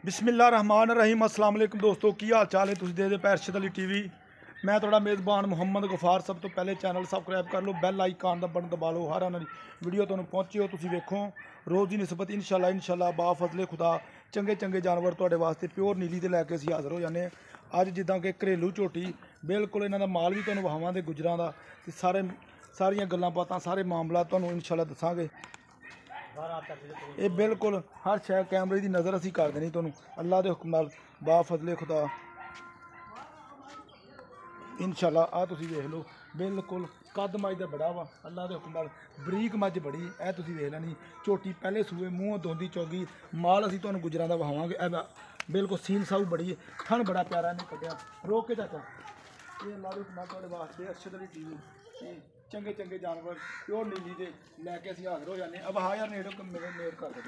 बिस्मिल्लाहिर्रहमानिर्रहीम अस्सलाम वालेकुम दोस्तों की हाल चाल है। तुसीं देखदे पै अरशद अली टीवी। मैं थोड़ा मेज़बान मुहम्मद गफार। सब तो पहले चैनल सबसक्राइब कर लो, बैल आइकन का बटन दबा लो, हर आने वीडियो तुहानूं पहुंचे हो तुसीं वेखो। रोज़ की निस्बत इंशाल्लाह बाफजले खुदा चंगे चंगे जानवर तुहाडे वास्ते प्योर नीली ते लैके असीं हाज़र हो जाने। अज जिद्दां कि घरेलू झोटी बिल्कुल इन्हां दा माल भी तुहानूं वहावांगे गुजरां दा ते सारियां गल्लां बातां सारे मामला तुहानूं इंशाल्लाह दस्सांगे। ये बिल्कुल हर शय कैमरे की नज़र असी कर देनी तुहानूं अल्लाह के हुक्म नाल बाफजले खुदा इंशाल्लाह। आ तुसीं वेख लो बिल्कुल कद मज दा बड़ा वा अल्लाह के हुक्म नाल बरीक मज बड़ी ऐ तुसीं वेख लैनी। झोटी पहले सूए मूँह दोंदी चौगी माल असीं तुहानूं गुजरां दा वहावांगे। बिल्कुल सील साऊ बड़ी है, थन बड़ा प्यारा इन्हें कड्ढिया। रोक के चाचा ये अल्लाह के हुक्म नाल तुहाडे वास्ते अरशद अली टीवी चंगे चंगे जानवर प्योर नीली के लैके असीं हाज़र हो जाने। अब हाँ यार नेड़े मेरे नेड़ कर दे।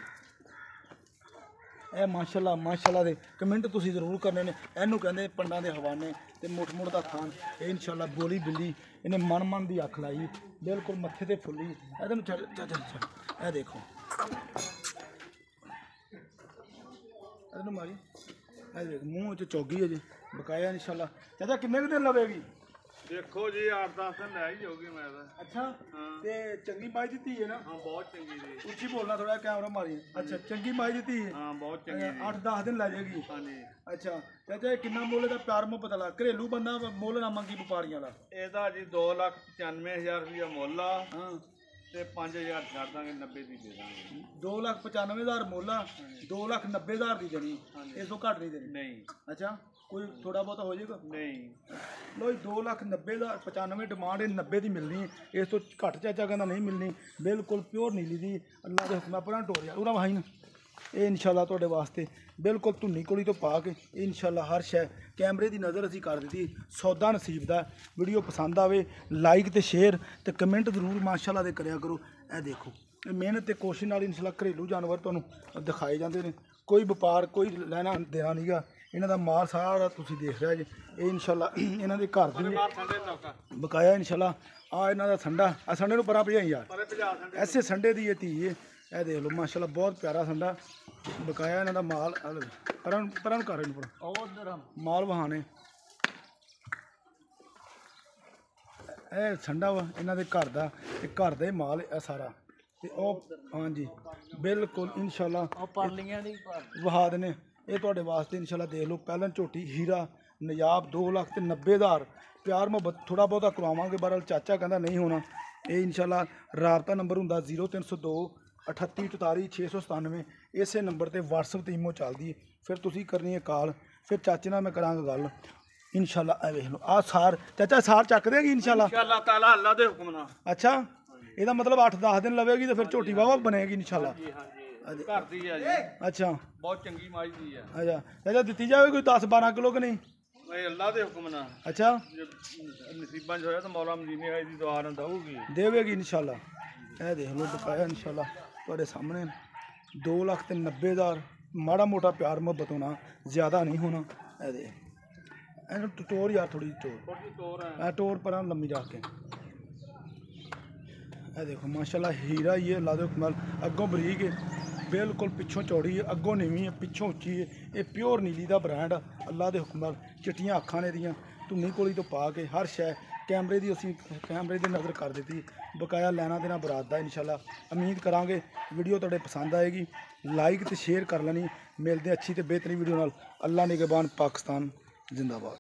ए माशाल्लाह दे कमेंट तुसीं जरूर करने ने। इनू कहंदे पंडां दे हवाने ते मुठ दा थान। ये इंशाल्लाह बोली बिल्ली इन्हें मन दी अख लाई बिल्कुल मत्थे ते फुल्ली। इधर ए देखो इधर मारी ए देख मूँह च चौगी है जी बकाया इंशाल्लाह। चाचा किन्ने दिन लवेगी? देखो जी 8-10 दिन लै ही होगी मैं। अच्छा ते चंगी माई दी है ना? हाँ बहुत चंगी दी। उच्ची बोलना थोड़ा कैमरा मारी। अच्छा चंगी माई दी है? हाँ बहुत चंगी। 8-10 दिन लै जाएगी। हाँ जी। अच्छा चाचा किन्ना मुੱਲ ਦਾ प्यार मुहब्बत वाला घरेलू बंदा मुੱਲ ना मंगी व्यापारियों वाला? ਇਹਦਾ जी 2,95,000 रुपया मुੱਲ आ। हाँ ਤੇ 5,000 ਛੱਡ ਦਾਂਗੇ 90 ਦੀ ਦੇ ਦਾਂਗੇ। 2,95,000 ਮੁੱਲ ਆ 2,90,000 ਦੀ ਦੇਣੀ। ਇਸ ਤੋਂ ਘੱਟ ਨਹੀਂ ਦੇਣੀ? ਨਹੀਂ। ਅੱਛਾ कोई थोड़ा बहुत हो जाएगा? नहीं लो 2,90,000 95 डिमांड है 90 की मिलनी है। इस तो घट चाचा कहना नहीं मिलनी। बिल्कुल प्योर नीली दी अल्लाह के हुक्म पर टोरिया पूरा वही ना। ये इंशाल्लाह तुहाडे वास्ते बिल्कुल धुन्नी कोली तो पा के इंशाल्लाह हर शय कैमरे की नज़र असी कर दी। सौदा नसीब का। वीडियो पसंद आवे लाइक तो शेयर तो कमेंट जरूर माशाल्लाह दे करया करो। ए देखो मेहनत ते कोशिश नाल इंशाल्लाह घरेलू जानवर तुहानूं दिखाए जाते हैं। कोई व्यापार कोई लेना देना नहीं गा। इन्हां दा माल सारा तुसीं देख रहे जी। ये इंशाल्लाह इन्हां दे घर दी बकाया इंशाल्लाह। आ इन्हां दा संडा आ संडे नूं परा भजाई यार ऐसे संडे दी ये धी है। ए देख लो माशाल्लाह बहुत प्यारा संडा बकाया इन्हां दा माल। परन कर इन्हूं माल वहाने ए संडा वा इन्हां दे घर दा घर दा ही माल है सारा। हाँ जी बिल्कुल इंशाल्लाह वहा देने। ये तुहाडे वास्ते इंशाल्लाह देख लो पहलन झोटी हीरा नजाब 2,90,000 प्यार मुहब्बत थोड़ा बहुता करवावांगे। बहरहाल चाचा कहता नहीं होना। ये इंशाल्लाह राबता नंबर हुंदा 0302 38 44 697। इसे नंबर ते WhatsApp ते ईमो चलदी है। फिर तुसीं करनी है कॉल फिर चाचे नाल मैं करांगा गल इंशाल्लाह। वेख लो आ सार चाचा सार चक देगी इंशाल्लाह ताला अल्लाह दे हुक्म नाल। अच्छा ਇਹਦਾ मतलब 8-10 दिन लवेगी तो फिर झोटी वावा बनेगी इंशाल्लाह। घर दी है जी। अच्छा बहुत चंगी माई दी है। अच्छा चाचा दी जाए कोई 10-12 किलो कि नहीं? अल्लाह दे हुक्म नाल। अच्छा नसीबां च होया तो मौला मदीने आई दी दुआ नाल दऊगी देवेगी इंशाल्लाह। ए देख लो बकाया इंशाल्लाह तुहाडे सामने 2,90,000 माड़ा मोटा प्यार मुहब्बत होना ज़्यादा नहीं होना। ए दे टोर यार थोड़ी टोर टोर पर लम्मी रख के। ए देखो माशाल्लाह हीरा ही है अल्लाह दे हुक्म नाल। अगों बरीक है बिल्कुल पिछों चौड़ी है अगों नीवी है पिछों उच्ची है। ये प्योर नीली का ब्रांड अल्लाह के हुक्म नाल। चिट्टियां अखां ने दियां धुन्नी कोली तो पा के हर शय कैमरे की असी कैमरे की नज़र कर दी। बकाया लैना देना बरात का इंशाल्लाह। उम्मीद करांगे वीडियो तुहाडे पसंद आएगी लाइक तो शेयर कर लेनी। मिलते अच्छी तो बेहतरीन वीडियो नाल। अल्लाह निगहबान पाकिस्तान जिंदाबाद।